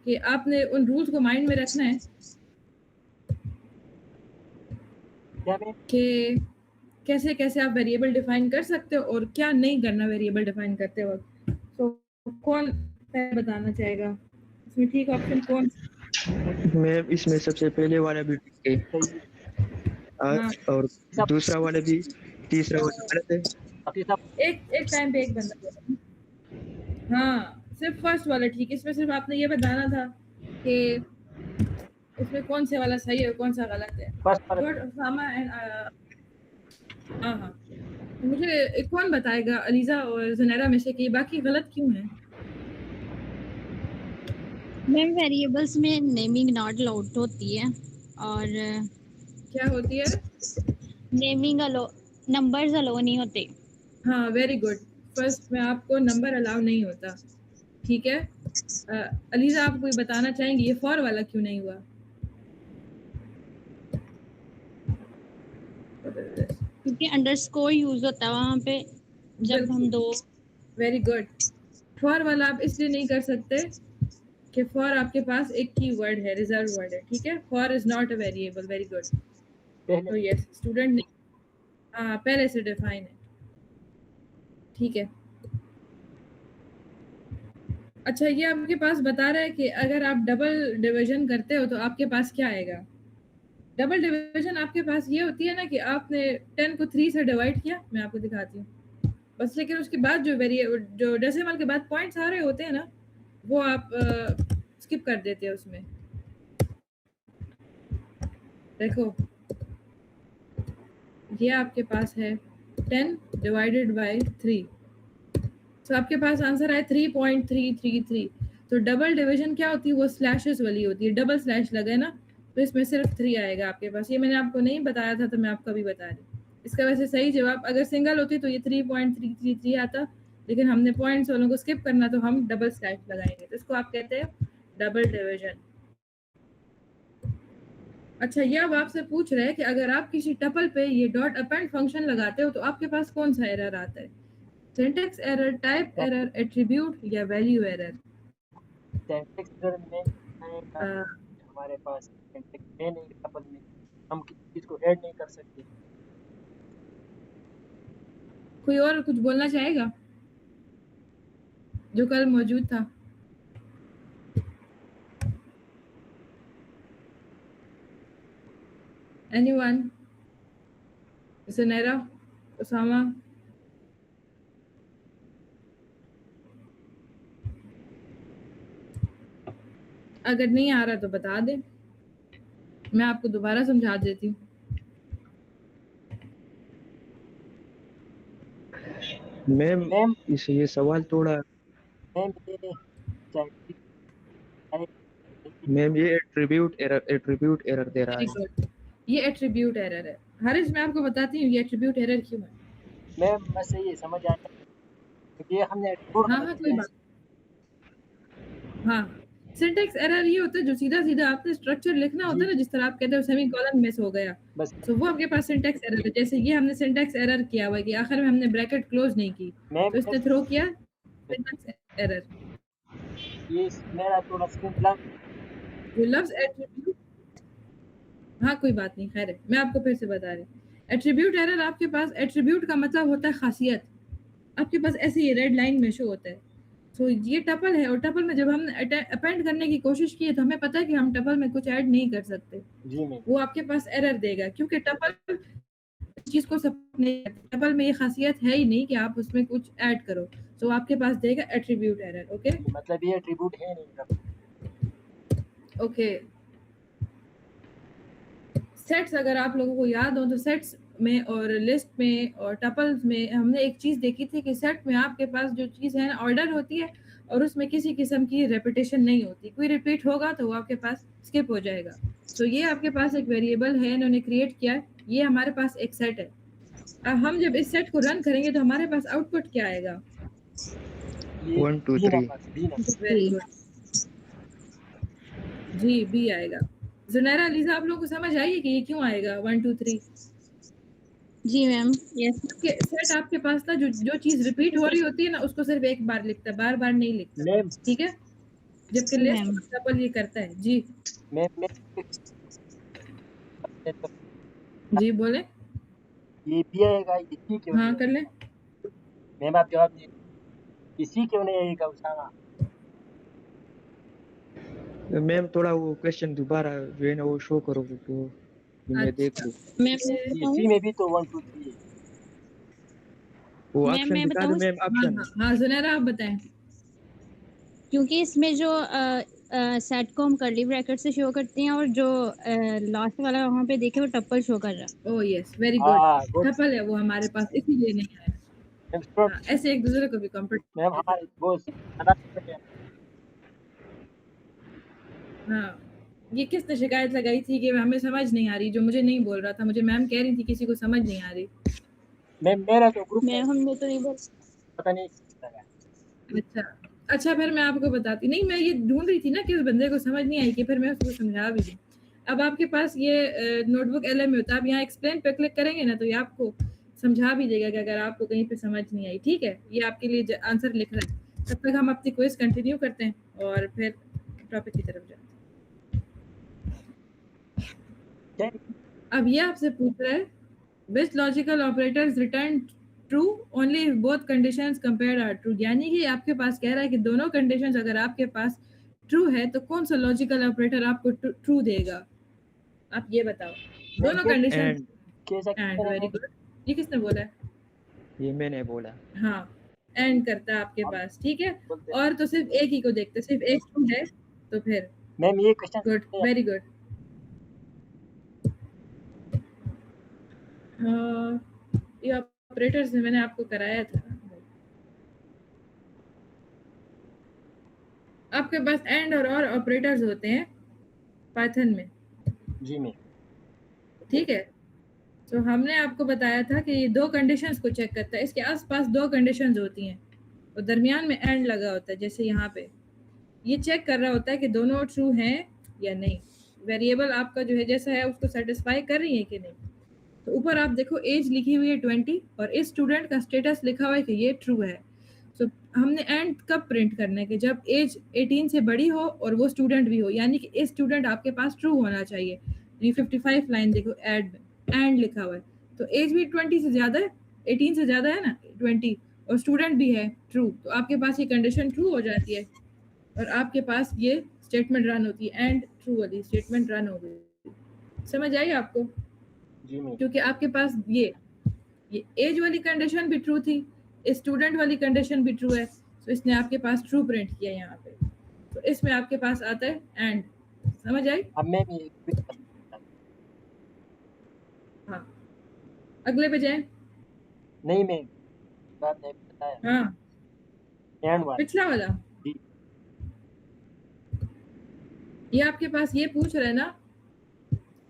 कि आपने उन रूल्स को माइंड में रखना है कि कैसे कैसे आप वेरिएबल डिफाइन कर सकते हो और क्या नहीं करना वेरिएबल डिफाइन करते वक्त। तो कौन बताना चाहेगा इसमें ठीक ऑप्शन कौन? मैं इसमें सबसे पहले वाला भी ठीक है हाँ और दूसरा वाला भी, तीसरा वाला गलत है। एक टाइम पे एक बंदा बोला। हाँ सिर्फ फर्स्ट वाला ठीक है, इसमें सिर्फ आपने ये बताना था कि इसमें कौन से वाला सही है और कौन सा गलत है। गुड उसामा एंड हाँ हाँ मुझे कौन बताएगा अलीजा और ज़ुनैरा में से कि बाकी गलत क्यों है? मैम वेरिएबल्स में नेमिंग नॉट अलाउड होती है और क्या होती है? नेमिंग अलो नंबर्स अलो नहीं होते। हाँ वेरी गुड, फर्स्ट में आपको नंबर अलाउ नहीं होता। ठीक है अलीजा आप कोई बताना चाहेंगी ये फॉर वाला क्यों नहीं हुआ? क्योंकि अंडरस्कोर यूज होता है वहाँ पे जब हम दो। वेरी गुड, फॉर वाला आप इसलिए नहीं कर सकते कि फॉर आपके पास एक की वर्ड है, रिजर्व वर्ड है। ठीक है, for is not a variable. Very good, तो यस स्टूडेंट ने पहले से डिफाइन है। ठीक है, अच्छा ये आपके पास बता रहा है कि अगर आप डबल डिवीजन करते हो तो आपके पास क्या आएगा। डबल डिवीजन आपके पास ये होती है ना कि आपने 10 को 3 से डिवाइड किया, मैं आपको दिखाती हूँ बस, लेकिन उसके बाद जो डेसिमल के बाद पॉइंट्स आ रहे होते हैं ना वो आप स्किप कर देते हैं उसमें। देखो ये आपके पास है 10 डिवाइडेड बाय 3, तो आपके पास आंसर है 3.333। तो डबल डिवीजन क्या होती है, वो स्लैशेस वाली होती है, डबल स्लैश लगे ना तो इसमें सिर्फ 3 आएगा आपके पास। ये मैंने आपको नहीं बताया था तो मैं आपको अभी बता रही। इसका वैसे सही जवाब अगर सिंगल होती तो ये 3.333 आता, लेकिन हमने पॉइंट्स वालों को स्किप करना तो हम डबल स्लैश लगाएंगे, तो इसको आप कहते हैं डबल डिवीजन। अच्छा ये अब आपसे पूछ रहे हैं कि अगर आप किसी टपल पे ये डॉट अपेंड फंक्शन लगाते हो तो आपके पास कौन सा एरर आता है, syntax error, type error, attribute या वैल्यू एरर? सिंटैक्स एरर में हमारे पास सिंटैक्स है नहीं टपल में, हम किसी चीज को ऐड नहीं कर सकते। कोई और कुछ बोलना चाहेगा जो कल मौजूद था? एनीवन? ज़ुनैरा, उसामा? अगर नहीं आ रहा तो बता दे, मैं आपको दोबारा समझा देती हूँ। मैम ये सवाल थोड़ा, मैम ये एट्रीब्यूट एरर दे रहा है। ये एट्रीब्यूट एरर है। हारिस मैं आपको बताती हूँ ये एट्रीब्यूट एरर क्यों है। मैम बस ये समझ आया क्योंकि हमने हाँ कोई बात, हाँ सिंटैक्स एरर ये होता है जो सीधा सीधा आपने स्ट्रक्चर लिखना होता है ना, जिस तरह आप कहते हो सेमीकोलन मिस हो गया बस, तो वो आपके पास सिंटैक्स एरर है। जैसे ये हमने सिंटैक्स एरर किया हुआ है कि आखिर में हमने ब्रैकेट क्लोज नहीं की तो इसने थ्रो किया सिंटैक्स एरर। ये मेरा थोड़ा स्क्रीन ब्लैंक जो लफ्ज एट्रीब्यूट, हाँ कोई बात नहीं, खैर है, मैं आपको फिर से बता रही। एट्रीब्यूट एरर आपके पास, एट्रीब्यूट का मतलब होता है खासियत, आपके पास ऐसे ही रेड लाइन में शो होता है। तो ये टपल है और टपल में जब हम अपेंड करने की कोशिश की तो हमें पता है कि हम टपल में कुछ ऐड नहीं कर सकते, वो आपके पास एरर देगा क्योंकि टपल चीज को सपोर्ट नहीं करता। टपल में ये खासियत है ही नहीं कि आप उसमें कुछ ऐड करो, तो आपके पास देगा एट्रीब्यूट एरर। ओके मतलब ये एट्रीब्यूट है नहीं। ओके, सेट्स अगर आप लोगों को याद हो तो सेट्स में और लिस्ट में और टपल्स में हमने एक चीज़ देखी थी कि सेट में आपके पास जो चीज़ है ऑर्डर होती है और उसमें किसी किस्म की रेपिटेशन नहीं होती, कोई रिपीट होगा तो वो आपके पास स्किप हो जाएगा। तो ये आपके पास एक वेरिएबल है इन्होंने क्रिएट किया है, ये हमारे पास एक सेट है। अब हम जब इस सेट को रन करेंगे तो हमारे पास आउटपुट क्या आएगा? 1 2 3 वेरी गुड, जी बी आएगा। ज़ुनैरा, अलीज़ा आप लोगों को समझ आई है कि ये क्यों आएगा 1 2 3? जी मैम यस। सेट आपके पास ना जो चीज रिपीट हो रही होती है ना उसको सिर्फ एक बार लिखता है, बार बार नहीं लिखता। ठीक है, जबकि लिस्ट और टपल ये करता है। जी मैं जी बोले। ये भी आएगा, ये सी क्यों हाँ नहीं कर ले। आएगा? मैम आप जवाब दीजिए, ये सी क्यों नहीं आएगा उसामा? मैम थोड़ा वो क्वेश्चन दोबारा जो है ना वो शो करो तो मैं देख लूँ। मैं ये बताऊं सी में भी तो 1 2 3 है। वो मैं ऑप्शन दिखा दो बताऊं मैम, हाँ ऑप्शन। हाँ हाँ जुनैरा आप बताएं। क्योंकि इसमें जो सेट को हम कर्ली ब्रैकेट से शो करते हैं और जो लास्ट वाला वहाँ पे देखे वो टप्पल शो कर रहा है। Oh yes very good. हाँ गुड टपल है वो हमारे पास इसीलिए नहीं आया। मैम। स्टॉप हाँ ऐसे एक दूसरे को भी कंपेयर मैम, करते थे। हमारे वो अदा है। हाँ ये किसने शिकायत लगाई थी कि हमें समझ नहीं आ रही, जो मुझे नहीं बोल रहा था, मुझे मैम कह रही थी किसी को समझ नहीं आ रही। मैम मेरा तो ग्रुप मैं में हमने तो नहीं बस पता नहीं किसका है। अच्छा अच्छा फिर मैं आपको बताती नहीं, मैं ये ढूंढ रही थी ना कि उस बंदे को समझ नहीं आई कि फिर मैं उसको समझा भी दूँ। अब आपके पास ये नोटबुक एलएम में होता है, आप यहाँ एक्सप्लेन पे क्लिक करेंगे ना तो ये आपको समझा भी देगा कि अगर आपको कहीं पे समझ नहीं आई। ठीक है ये आपके लिए आंसर लिख रहा है। तब तक हम अपनी क्विज कंटिन्यू करते हैं और फिर टॉपिक की तरफ जाते क्या? हैं। अब ये आपसे पूछ रहा है which logical operators return true only if both conditions compared are true, यानी कि आपके पास कह रहा है कि दोनों कंडीशंस अगर आपके पास ट्रू है तो कौन सा लॉजिकल ऑपरेटर आपको ट्रू देगा। आप ये बताओ मैम दोनों कैसे कंडीशन। एंड कैसा एंड किया वेरी मैम? गुड। ये किसने बोला है। ये मैंने बोला। हाँ एंड करता है आपके हम पास। ठीक है बोलते और तो सिर्फ एक ही को देखते, सिर्फ एक ट्रू है तो फिर मैम ये क्वेश्चन गुड वेरी गुड। हाँ ये ऑपरेटर्स में मैंने आपको कराया था। आपके पास एंड और ऑपरेटर्स होते हैं पाइथन में। जी मैम। ठीक है तो हमने आपको बताया था कि ये दो कंडीशंस को चेक करता है, इसके आसपास दो कंडीशंस होती हैं और दरमियान में एंड लगा होता है। जैसे यहाँ पे ये चेक कर रहा होता है कि दोनों ट्रू हैं या नहीं, वेरिएबल आपका जो है जैसा है उसको सेटिस्फाई कर रही है कि नहीं। तो ऊपर आप देखो एज लिखी हुई है 20 और इस स्टूडेंट का स्टेटस लिखा हुआ है कि ये ट्रू है। सो हमने एंड कब प्रिंट करना है कि जब एज 18 से बड़ी हो और वो स्टूडेंट भी हो, यानी कि इस स्टूडेंट आपके पास ट्रू होना चाहिए। 355 लाइन देखो एड में एंड लिखा हुआ है तो एज भी 20 से ज़्यादा है, 18 से ज़्यादा है ना 20 और स्टूडेंट भी है ट्रू, तो आपके पास ये कंडीशन ट्रू हो जाती है और आपके पास ये स्टेटमेंट रन होती है एंड ट्रू वाली स्टेटमेंट रन हो गई। समझ आई आपको। जी मैम। क्योंकि आपके पास ये एज वाली कंडीशन भी ट्रू थी, स्टूडेंट वाली कंडीशन भी ट्रू है, तो इसने आपके पास ट्रू प्रिंट किया यहाँ पे। तो इसमें आपके पास आता है एंड। समझ आई। अब मैम ये quiz हाँ अगले पे जाए। नहीं मैम, बात नहीं बताया हाँ एंड वाला। पिछला वाला जी ये आपके पास ये पूछ रहा है ना,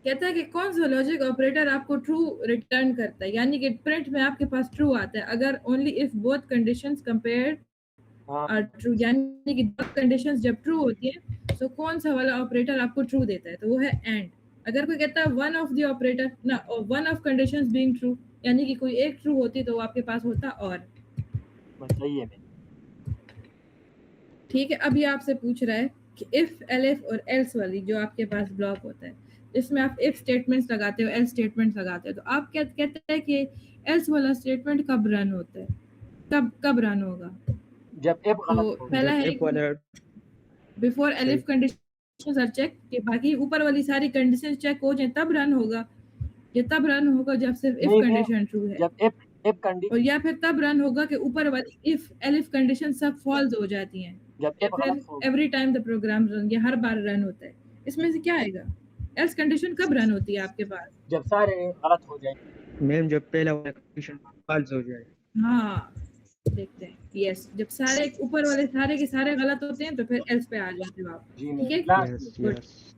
कहता है कि कौन सा लॉजिक ऑपरेटर आपको ट्रू रिटर्न करता है, यानी कि प्रिंट में आपके पास ट्रू आता है अगर only if both conditions compared हाँ आर ट्रू, यानी कि दो कंडीशंस जब ट्रू होती है तो कौन सा वाला ऑपरेटर आपको ट्रू देता है, तो वो है एंड। अगर कोई कहता है वन ऑफ द ऑपरेटर ना one of conditions being true, यानी कि कोई एक ट्रू होती तो वो आपके पास होता और। बस सही है मैम। ठीक है अब ये आपसे पूछ रहा है कि इफ एलिफ और एल्स वाली जो आपके पास ब्लॉक होता है इसमें आप इफ स्टेटमेंट्स लगाते हो एल्स स्टेटमेंट्स लगाते हो, तो आप क्या कहते हैं कि एल्स वाला स्टेटमेंट कब रन होता है, कब रन होगा। जब एफ तो गलत हो पहला जब है एफ वाला बिफोर सही। एलिफ कंडीशंस आर चेक, कि बाकी ऊपर वाली सारी कंडीशंस चेक हो जाए तब रन होगा, ये तब रन होगा जब सिर्फ इफ नहीं मैम, कंडीशन ट्रू है, जब एफ और कंडीशन या फिर तब रन होगा कि ऊपर वाली इफ एलिफ कंडीशन सब फॉल्स हो जाती हैं, जब या एफ फिर गलत हो every time the program run, ये हर बार रन होता है। इसमें से क्या आएगा। एल्स कंडीशन कब रन होती है आपके पास। जब सारे गलत हो जाए। मैम जब पहला वाला कंडीशन फॉल्स हो जाए। हाँ देखते हैं यस जब सारे ऊपर वाले सारे के सारे गलत होते हैं तो फिर एल्स पे आ जाते हो आप। जी ठीक मैम है last. Yes good yes.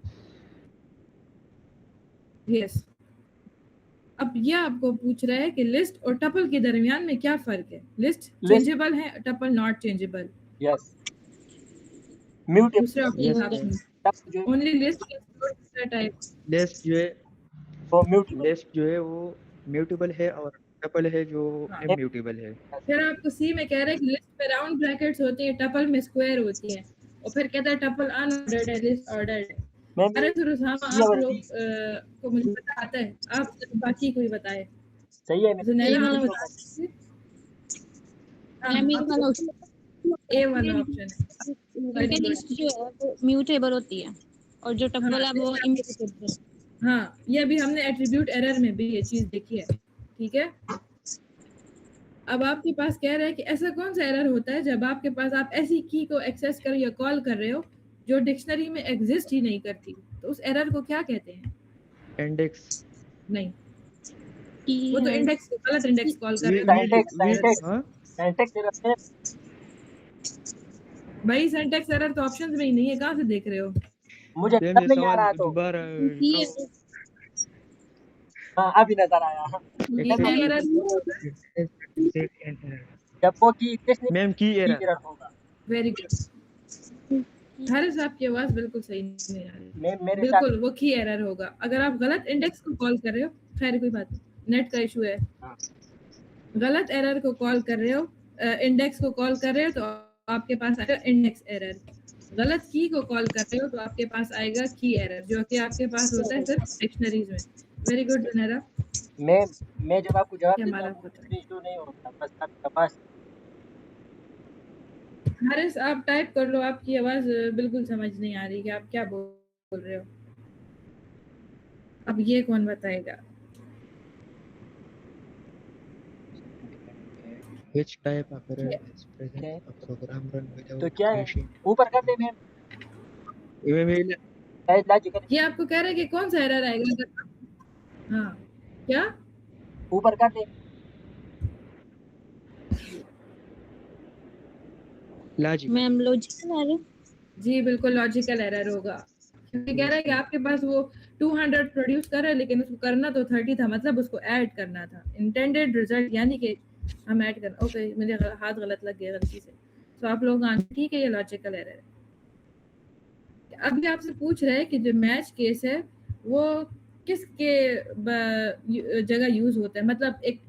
Yes. अब ये आपको पूछ रहा है कि लिस्ट और टपल के दरमियान में क्या फर्क है। लिस्ट लिस्ट चेंजेबल है, tuple not changeable. Yes mutable दूसरे यस ऑप्शन टप जो only list can store data type. List जो है, वो म्यूटेबल। लिस्ट जो है वो म्यूटेबल है और टपल है जो हाँ इम्यूटेबल है। फिर आपको सी में कह रहा है कि लिस्ट में राउंड ब्रैकेट्स होती हैं, टपल में स्क्वायर होती हैं, और फिर कहता है टपल अनऑर्डर्ड है, लिस्ट ऑर्डर्ड है। मैम अरे फिर उसामा ये आप वाली लोग चीज को मुझे पता आता है, आप बाकी कोई बताए। सही है मैम, जुनैरा ये हमें वाला बता दीजिए। हाँ, मैम ये वाला ए वाला ऑप्शन है। क्योंकि लिस्ट जो है वो म्यूटेबल होती है और जो टपल है वो इम्यूटेबल। हाँ, ये अभी हमने एट्रीब्यूट एरर में भी ये चीज देखी है, ठीक है। अब आपके पास कह रहे हैं कि ऐसा कौन सा एरर होता है जब आपके पास आप ऐसी की को एक्सेस कर या कॉल कर रहे हो जो डिक्शनरी में एग्जिस्ट ही नहीं करती, तो उस एरर को क्या कहते हैं? इंडेक्स नहीं, की वो तो है इंडेक्स गलत इंडेक्स कॉल कर रहे हो। सिंटैक्स हाँ सिंटैक्स एरर भाई सिंटैक्स एरर तो ऑप्शंस में ही नहीं है, कहाँ से देख रहे हो? मुझे मैम नजर ये नहीं आ सवाल रहा तो दोबारा की हाँ अभी नजर आया। ये देखो की एरर नहीं होता। जब वो की एग्जिस्ट नहीं मैम की की एरर एरर होगा। Very good. हारिस आपकी आवाज बिल्कुल सही नहीं आ रही। मेरे साथ बिल्कुल वो की एरर होगा अगर आप गलत इंडेक्स को कॉल कर रहे हो। खैर कोई बात नहीं, नेट का इशू है। हाँ। गलत एरर को कॉल कर रहे हो, इंडेक्स को कॉल कर रहे हो तो आपके पास आएगा इंडेक्स एरर। गलत की को कॉल कर रहे हो तो आपके पास आएगा की एरर, जो कि आपके पास होता है सिर्फ डिक्शनरीज में। वेरी गुड जुनैरा, मैं जब आपको जवाब ये देता हमारा हूँ पता है। कोई इशू नहीं होता, बस आपका पास हारिस आप टाइप कर लो, आपकी आवाज बिल्कुल समझ नहीं आ रही कि आप क्या बोल रहे हो। अब ये कौन बताएगा? which type of error क्या- is present है। a program run तो without क्या है crashing ऊपर कर दे मैम, शायद लॉजिकल ये आपको कह रहा है कि कौन सा एरर आएगा अगर हाँ क्या ऊपर कर दे। logic ma'am logical error. जी बिल्कुल लॉजिकल एरर होगा, क्योंकि कह रहा है कि आपके पास वो 200 प्रोड्यूस कर रहा है लेकिन उसको करना तो 30 था, मतलब उसको ऐड करना था। इंटेंडेड रिजल्ट यानी कि हम ऐड कर, ओके मेरे हाथ गलत लग गया गलती से, तो आप लोग आंसर ठीक है, ये लॉजिकल एरर है। अभी आपसे पूछ रहे हैं कि जो मैच केस है वो किसके जगह यूज होता है, मतलब एक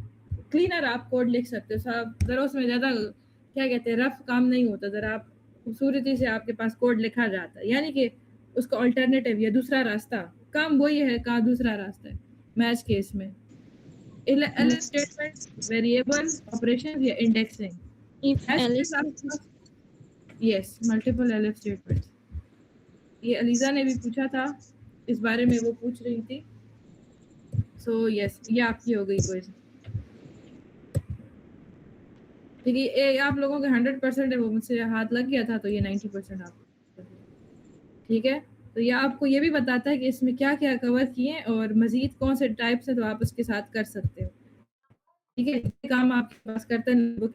क्लीनर आप कोड लिख सकते हो साहब, जरा उसमें ज्यादा क्या कहते हैं रफ काम नहीं होता, जरा आप खूबसूरती से आपके पास कोड लिखा जाता है, यानी कि उसका ऑल्टरनेटिव या दूसरा रास्ता, काम वही है, कहाँ दूसरा रास्ता है मैच केस में। एलिफ स्टेटमेंट, वेरिएबल, ऑपरेशन या indexing. If else yes, multiple elif statements. ये अलीजा ने भी पूछा था इस बारे में, वो पूछ रही थी। सो यस, ये आपकी हो गई क्विज। देखिए आप लोगों के 100% है, वो मुझसे हाथ लग गया था तो ये 90% आप, ठीक है। तो ये आपको ये भी बताता है कि इसमें क्या क्या कवर किए और मजीद कौन से टाइप्स है तो आप उसके साथ कर सकते हो, ठीक है। काम आपके पास करता है बुक